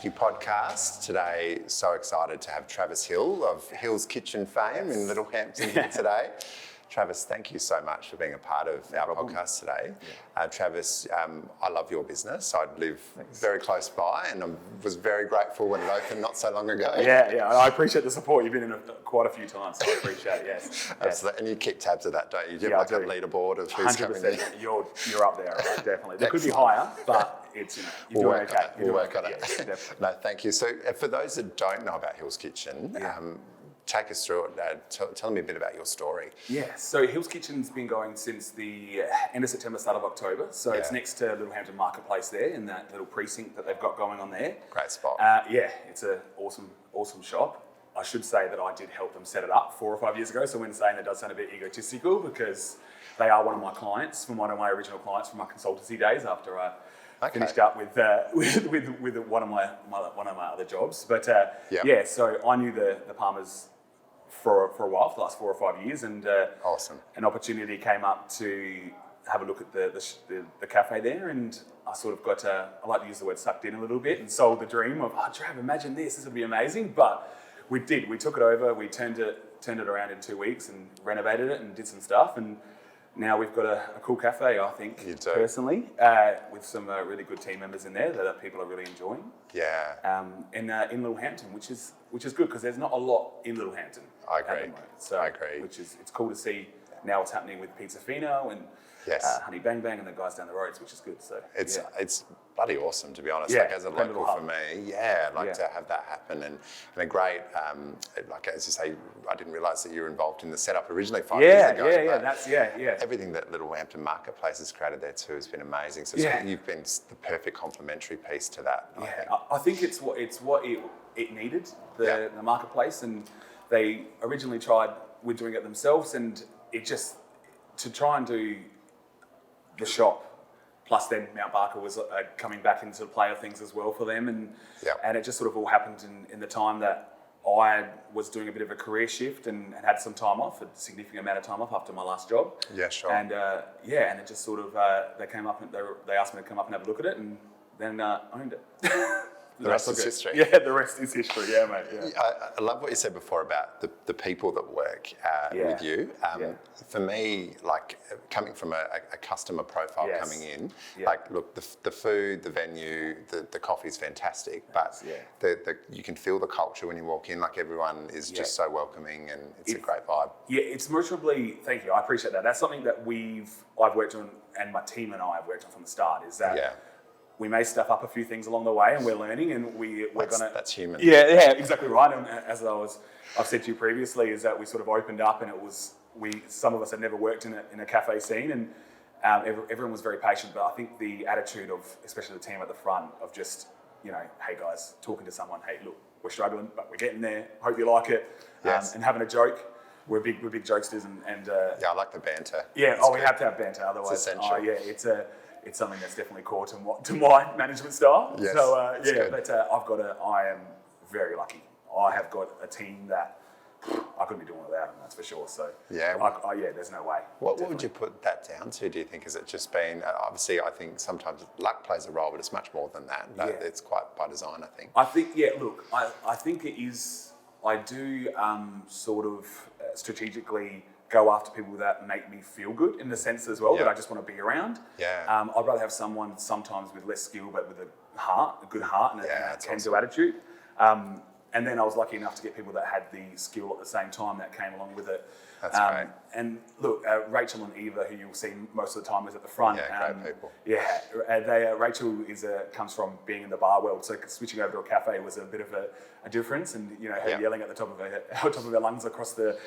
Nitschke podcast. Today, so excited to have Travis Hill of Hill's Kitchen fame in Littlehampton here today. Travis, thank you so much for being a part of our podcast today. Travis, I love your business. I live very close by and I was very grateful when it opened not so long ago. Yeah, I appreciate the support. You've been in quite a few times, so I appreciate it, yes. Absolutely. And you keep tabs of that, don't you? You have like a leaderboard of who's coming in. You're up there, right? Definitely. There could be higher, but it's, you're doing okay. We'll work on it. Yes, definitely. No, thank you. So for those that don't know about Hill's Kitchen, take us through it. Tell me a bit about your story. Yeah, so Hill's Kitchen's been going since the end of September, start of October. So it's next to Littlehampton Marketplace there in that little precinct that they've got going on there. Great spot. It's an awesome shop. I should say that I did help them set it up 4 or 5 years ago. So when saying that does sound a bit egotistical because they are one of my clients, from one of my original clients from my consultancy days after I finished up with one of my other jobs. But so I knew the Palmers for a while, for the last 4 or 5 years, and awesome. An opportunity came up to have a look at the cafe there, and I sort of got I like to use the word sucked in a little bit and sold the dream of, Trav, imagine this would be amazing. But we took it over, we turned it around in 2 weeks and renovated it and did some stuff, and now we've got a cool cafe, I think, personally, with some really good team members in there that people are really enjoying. Yeah. In Littlehampton, which is good because there's not a lot in Littlehampton. I agree. At the moment. So, I agree. It's cool to see now what's happening with Pizza Fino and Honey Bang Bang and the guys down the roads, which is good. So it's bloody awesome, to be honest. Yeah, like as a local for me, to have that happen and a great like as you say, I didn't realise that you were involved in the setup originally 5 years ago. Everything that Littlehampton Marketplace has created there too has been amazing. So you've been the perfect complementary piece to that. I think it's what it needed, the marketplace, and they originally tried with doing it themselves, and it just to try and do the shop, plus then Mount Barker was coming back into the play of things as well for them, and it just sort of all happened in the time that I was doing a bit of a career shift and had some time off, a significant amount of time off after my last job. Yeah, sure. And and it just sort of they came up and they asked me to come up and have a look at it, and then owned it. The rest is history. Yeah, the rest is history. Yeah, mate. Yeah. I love what you said before about the people that work with you. For me, like coming from a customer profile coming in, like look, the food, the venue, the coffee's fantastic, but you can feel the culture when you walk in. Like everyone is just so welcoming, and it's a great vibe. Yeah, it's measurably. Thank you. I appreciate that. That's something that I've worked on, and my team and I have worked on from the start. Is that. We may stuff up a few things along the way, and we're learning, and that's human. Yeah, exactly right. And as I've said to you previously, is that we sort of opened up, and it was some of us had never worked in a cafe scene, and everyone was very patient. But I think the attitude of especially the team at the front of just hey guys, talking to someone, hey look, we're struggling, but we're getting there. Hope you like it, and having a joke. We're big jokesters, and I like the banter. Yeah, we have to have banter, otherwise, it's essential. It's something that's definitely core to my management style. Yes, so but I am very lucky. I have got a team that I couldn't be doing without them, that's for sure. So there's no way. What would you put that down to? Do you think? Has it just been obviously? I think sometimes luck plays a role, but it's much more than that. It's quite by design, I think. I think look, I think it is. I do sort of strategically go after people that make me feel good in the sense as well that I just want to be around. Yeah. I'd rather have someone sometimes with less skill but with a good heart and a can-do attitude. And then I was lucky enough to get people that had the skill at the same time that came along with it. That's great. And look, Rachel and Eva, who you'll see most of the time, is at the front. Yeah, great people. Yeah, Rachel comes from being in the bar world, so switching over to a cafe was a bit of a difference. And her yelling at the top of her lungs across the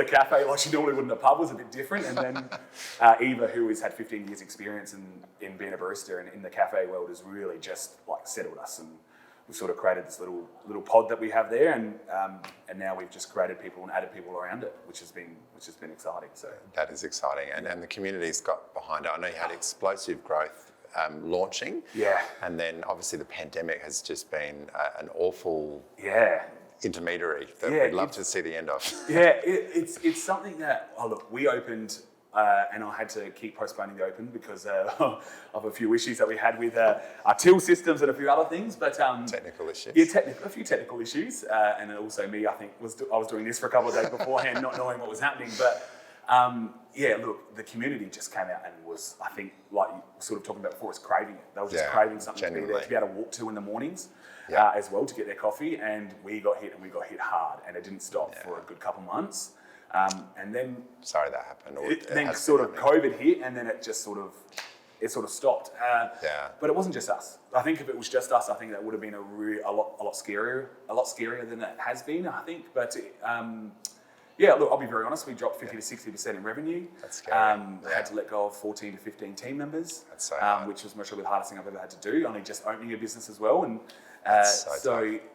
cafe like she normally would in a pub was a bit different. And then Eva, who has had 15 years experience in being a barista and in the cafe world, has really just like settled us, and we've sort of created this little pod that we have there, and now we've just created people and added people around it, which has been exciting. So that is exciting, and the community's got behind it. I know you had explosive growth launching, and then obviously the pandemic has just been an awful intermediary that we'd love to see the end of. It's something that look, we opened and I had to keep postponing the open because of a few issues that we had with our till systems and a few other things. But technical issues. Yeah, a few technical issues, and also me. I think I was doing this for a couple of days beforehand, not knowing what was happening. But yeah, look, the community just came out and was, I think, like you were sort of talking about before, was craving it. They were just craving something to be there, to be able to walk to in the mornings as well, to get their coffee. And we got hit hard, and it didn't stop for a good couple months. And then sorry that happened. Then sort of COVID hit, and then it just sort of stopped. But it wasn't just us. I think if it was just us, I think that would have been a lot scarier than it has been. I think, but. Yeah, look, I'll be very honest. We dropped 50 to 60% in revenue. That's scary. Had to let go of 14 to 15 team members. That's so hard. Which was most probably the hardest thing I've ever had to do. Only just opening a business as well, and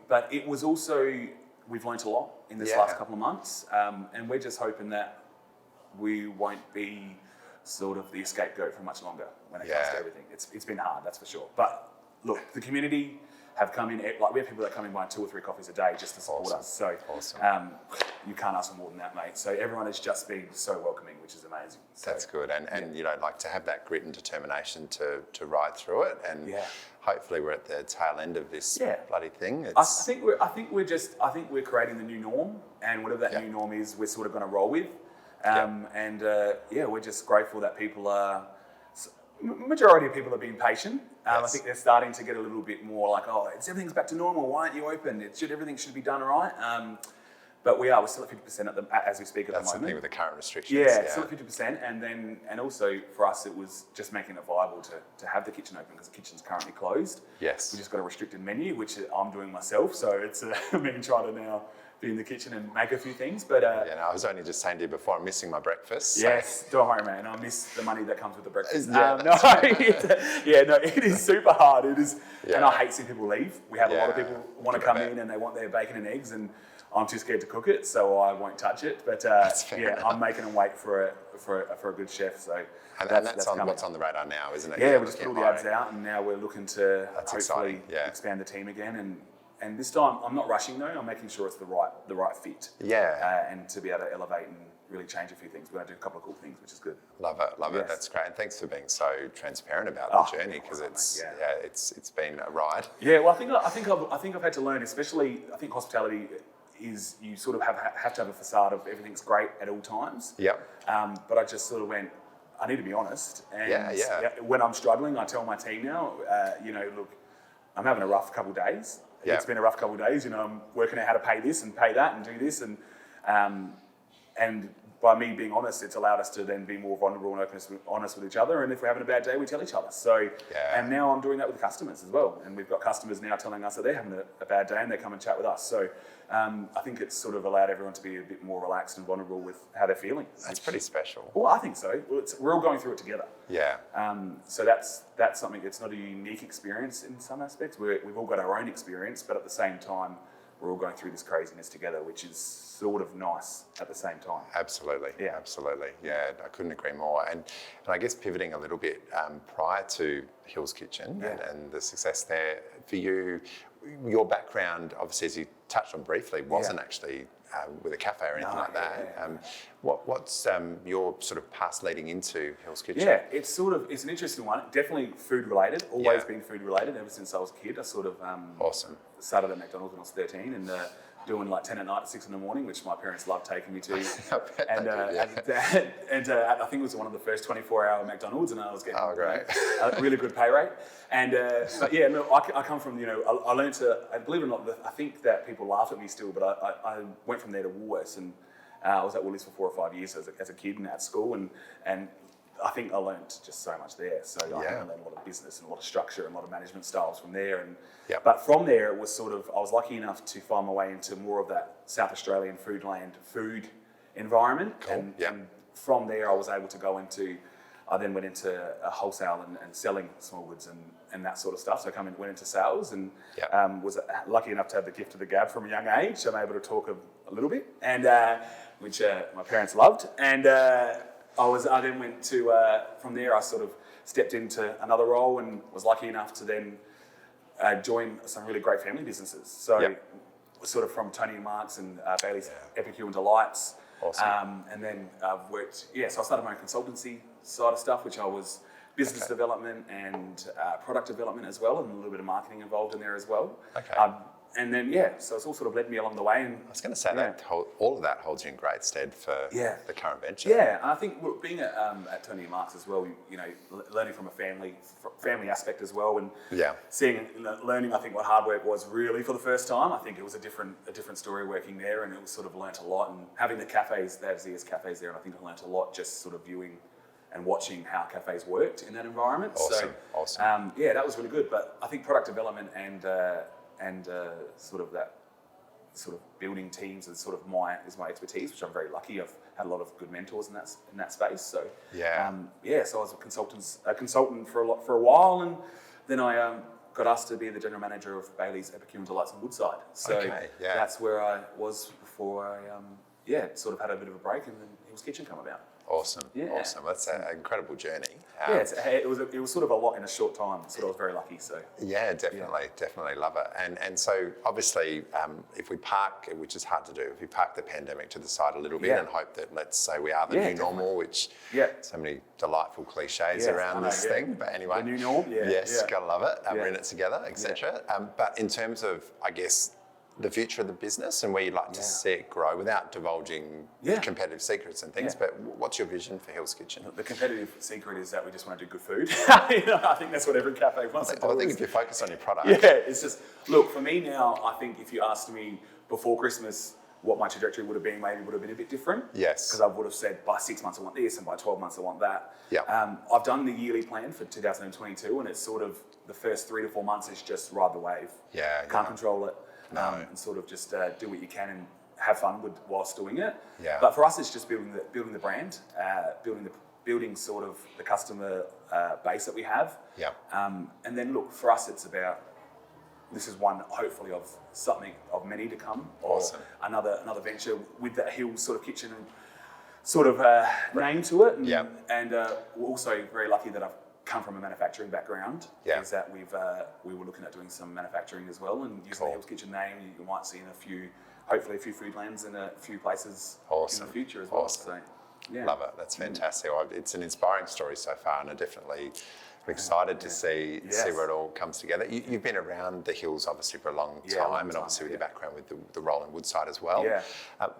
but it was also, we've learnt a lot in this last couple of months, and we're just hoping that we won't be sort of the scapegoat for much longer when it comes to everything. It's been hard, that's for sure. But look, the community have come in, like we have people that come in buying 2 or 3 coffees a day just to support us. So you can't ask for more than that, mate. So everyone has just been so welcoming, which is amazing. So, that's good. And you know, like to have that grit and determination to ride through it. And hopefully we're at the tail end of this bloody thing. I think we're creating the new norm, and whatever that new norm is, we're sort of going to roll with. And we're just grateful that people are. Majority of people are being patient. I think they're starting to get a little bit more like, everything's back to normal. Why aren't you open? Everything should be done right. But we're still at 50% as we speak at the moment. That's something with the current restrictions. Yeah, still at 50%. And also for us, it was just making it viable to have the kitchen open because the kitchen's currently closed. Yes. We just got a restricted menu, which I'm doing myself. So it's me trying to now be in the kitchen and make a few things. But I was only just saying to you before, I'm missing my breakfast. So. Yes, don't worry, man. I miss the money that comes with the breakfast. It is super hard. It is, and I hate seeing people leave. We have a lot of people want to come in and they want their bacon and eggs, and I'm too scared to cook it, so I won't touch it. But I'm making them wait for a good chef. So that's on what's on the radar now, isn't it? Yeah, we just put all the ads out, and now we're looking to hopefully expand the team again. And this time, I'm not rushing though. I'm making sure it's the right fit. Yeah. And to be able to elevate and really change a few things. We're going to do a couple of cool things, which is good. Love it. That's great. And thanks for being so transparent about the journey, because it's been a ride. Yeah. Well, I think I've had to learn, especially I think hospitality is you sort of have to have a facade of everything's great at all times. Yep. But I just sort of went, I need to be honest. And when I'm struggling, I tell my team now, look, I'm having a rough couple of days. It's been a rough couple of days. I'm working out how to pay this and pay that and do this, and by me being honest, it's allowed us to then be more vulnerable and honest with each other. And if we're having a bad day, we tell each other. So, and now I'm doing that with customers as well. And we've got customers now telling us that they're having a bad day and they come and chat with us. So I think it's sort of allowed everyone to be a bit more relaxed and vulnerable with how they're feeling. That's pretty special. Well, I think so. We're all going through it together. Yeah. So that's something. It's not a unique experience in some aspects. We've all got our own experience, but at the same time, we're all going through this craziness together, which is sort of nice at the same time. Absolutely. Yeah. Absolutely. Yeah, I couldn't agree more. And I guess pivoting a little bit prior to Hill's Kitchen and the success there, for you, your background, obviously, as you touched on briefly, wasn't actually with a cafe or anything like that. What's your sort of past leading into Hill's Kitchen? Yeah, it's an interesting one. Definitely food related. Always been food related ever since I was a kid. I sort of started at McDonald's when I was 13 and doing like 10 at night at 6 in the morning, which my parents loved taking me to. And I think it was one of the first 24-hour McDonald's, and I was getting a really good pay rate. And I come from, I learned to, believe it or not, I think that people laugh at me still, but I went from there to Woolworths, and I was at Woolies for 4 or 5 years as a kid and at school, and I think I learned just so much there. So I learned a lot of business and a lot of structure and a lot of management styles from there. But from there, it was sort of, I was lucky enough to find my way into more of that South Australian food environment. Cool. And from there, I was able to I then went into wholesale and selling small goods and that sort of stuff. So I went into sales and was lucky enough to have the gift of the gab from a young age. So I'm able to talk a little bit, and which my parents loved. And I then went to, from there I sort of stepped into another role and was lucky enough to then join some really great family businesses. So sort of from Tony and Mark's and Bailey's Epicure and Delights, Awesome. And then I've worked, so I started my own consultancy side of stuff, which I was business development and product development as well, and a little bit of marketing involved in there as well. Okay. And then, so it's all sort of led me along the way. And I was going to say that all of that holds you in great stead for the current venture. Yeah, and I think being at Tony and Mark's as well, learning from a family aspect as well, and learning, I think, what hard work was really for the first time. I think it was a different story working there, and it was sort of learnt a lot. And having the cafes, they have ZS cafes there, and I think I learnt a lot just sort of viewing and watching how cafes worked in that environment. Awesome. That was really good. But I think product development and sort of that sort of building teams is sort of my expertise, which I'm very lucky. I've had a lot of good mentors in that space. So so I was a consultant for a while, and then I got asked to be the general manager of Bailey's Epicurean Delights in Woodside. So that's where I was before I sort of had a bit of a break, and then Hill's Kitchen come about. Awesome. That's an incredible journey. It was sort of a lot in a short time. So I was very lucky. So definitely love it. And so obviously, if we park, which is hard to do, if we park the pandemic to the side a little bit and hope that, let's say, we are the new normal, which so many delightful cliches around this thing. But anyway, the new norm. Gotta love it. We're in it together, etc. But in terms of, I guess, the future of the business and where you'd like to see it grow without divulging competitive secrets and things, but what's your vision for Hill's Kitchen? The competitive secret is that we just want to do good food. I think that's what every cafe wants to do. I think if you focus on your product. It's just, look, for me now, I think if you asked me before Christmas what my trajectory would have been, maybe would have been a bit different. Yes. Because I would have said by 6 months I want this and by 12 months I want that. I've done the yearly plan for 2022, and it's sort of the first 3 to 4 months is just ride the wave. Can't control it. And sort of just do what you can and have fun whilst doing it. But for us, it's just building the brand, building sort of the customer base that we have. And then look, for us, it's about, this is one hopefully of something of many to come, or another venture with that Hill's sort of kitchen and sort of name to it. And we're also very lucky that I've come from a manufacturing background, is that we were looking at doing some manufacturing as well, and using the Hill's Kitchen name, you might see in hopefully a few food lands and a few places in the future as well. So, love it. That's fantastic. It's an inspiring story so far, and I'm excited to see where it all comes together. You've been around the Hills obviously for a long time, and obviously with your background with the role in Woodside as well.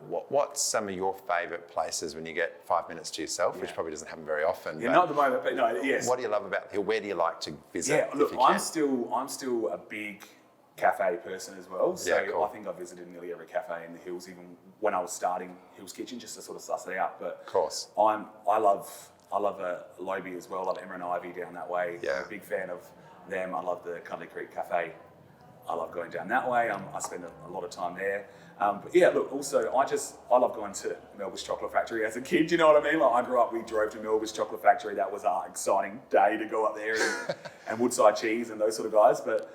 What's some of your favourite places when you get 5 minutes to yourself, which probably doesn't happen very often? Not at the moment, but no, What do you love about the Hill? Where do you like to visit? Look, I'm still a big cafe person as well. So I think I visited nearly every cafe in the Hills, even when I was starting Hill's Kitchen, just to sort of suss it out. But of course, I love Loby as well. I love Emma and Ivy down that way. I'm a big fan of them. I love the Cudley Creek Cafe. I love going down that way. I spend a lot of time there. But look, also, I love going to Melba's Chocolate Factory as a kid, you know what I mean? Like, I grew up, we drove to Melba's Chocolate Factory. That was our exciting day to go up there, and Woodside Cheese and those sort of guys. But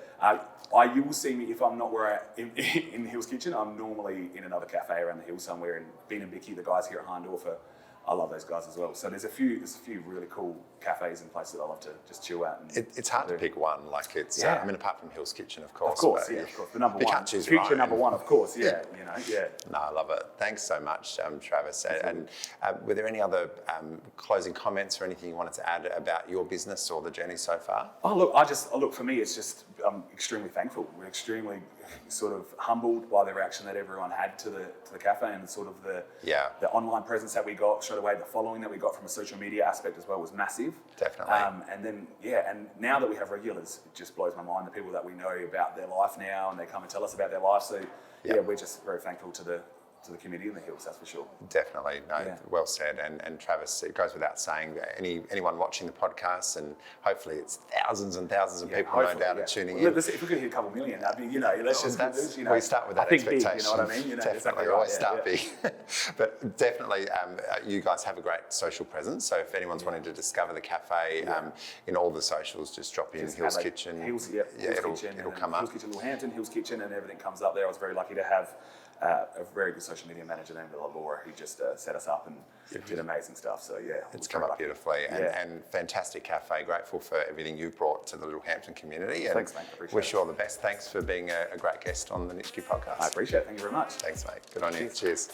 you will see me, if I'm not in the Hill's Kitchen, I'm normally in another cafe around the hill somewhere. And Bean and Bicky, the guys here at Hahndorfer, I love those guys as well. So there's a few really cool cafes and places that I love to just chill at. And it's hard to pick one. Like it's, I mean, apart from Hill's Kitchen, of course. Of course, of course. The number one. Can't choose future number one, of course. No, I love it. Thanks so much, Travis. And were there any other closing comments or anything you wanted to add about your business or the journey so far? Look, for me, it's just, I'm extremely thankful. We're extremely sort of humbled by the reaction that everyone had to the cafe, and sort of the online presence that we got straight away. The following that we got from a social media aspect as well was massive. Definitely. And then and now that we have regulars, it just blows my mind, the people that we know about their life now, and they come and tell us about their life. So we're just very thankful to the community in the Hills, that's for sure. Definitely, well said. And Travis, it goes without saying, anyone watching the podcast, and hopefully it's thousands and thousands of people no doubt are tuning in. If we could hit a couple million, that'd be, let's just we start with that expectation. Big, you know what I mean? Definitely, exactly always start big. But definitely, you guys have a great social presence. So if anyone's wanting to discover the cafe, in all the socials, just drop in Hill's Kitchen. It'll come up. Hill's Kitchen Littlehampton, Hill's Kitchen, and everything comes up there. I was very lucky to have a very good social media manager named Laura, who just set us up and did amazing stuff. So it's come up beautifully, and fantastic cafe. Grateful for everything you brought to the Littlehampton community. And thanks, mate. Appreciate wish you all the best. Thanks for being a great guest on the Nitschke podcast. I appreciate it. Thank you very much. Thanks, mate. Good on you. Cheers.